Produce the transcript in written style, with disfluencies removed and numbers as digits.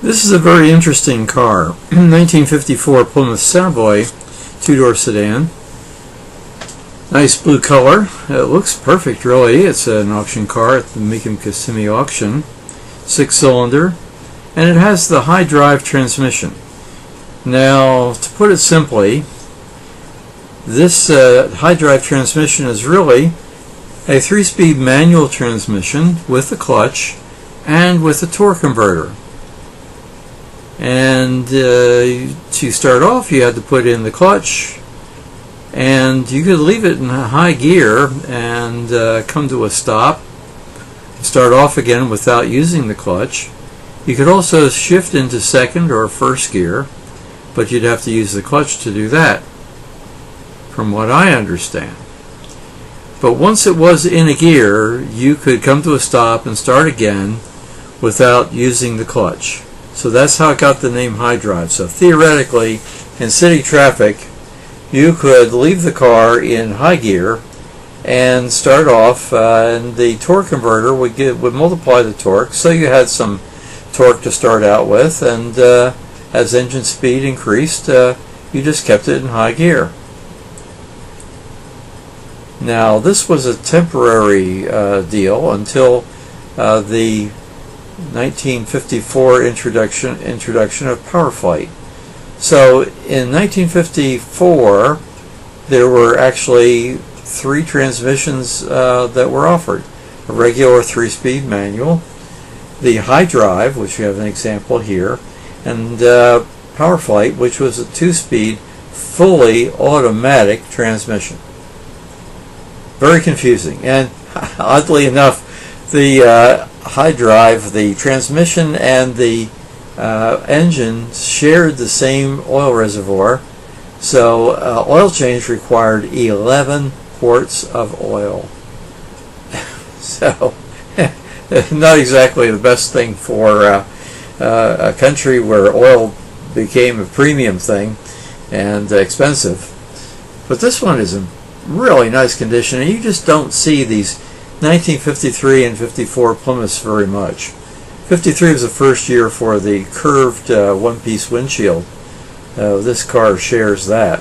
This is a very interesting car. 1954 Plymouth Savoy, two-door sedan. Nice blue color. It looks perfect, really. It's an auction car at the MecumKissimmee auction. 6-cylinder, and it has the HyDrive transmission. Now, to put it simply, this HyDrive transmission is really a 3-speed manual transmission with a clutch and with a torque converter. And to start off, you had to put in the clutch, and you could leave it in high gear and come to a stop, start off again without using the clutch. You could also shift into second or first gear, but you'd have to use the clutch to do that, from what I understand. But once it was in a gear, you could come to a stop and start again without using the clutch. So that's how it got the name HyDrive. So theoretically, in city traffic, you could leave the car in high gear and start off, and the torque converter would multiply the torque, so you had some torque to start out with, and as engine speed increased, you just kept it in high gear. Now, this was a temporary deal until the 1954 introduction of Powerflite. So in 1954 there were actually 3 transmissions that were offered: a regular 3-speed manual, the HyDrive, which we have an example here, and Powerflite, which was a 2-speed fully automatic transmission. Very confusing, and oddly enough, the HyDrive, the transmission and the engine shared the same oil reservoir, so oil change required 11 quarts of oil. So not exactly the best thing for a country where oil became a premium thing and expensive. But this one is in really nice condition, and you just don't see these 1953 and 54 Plymouths very much. 53 was the first year for the curved one-piece windshield. This car shares that.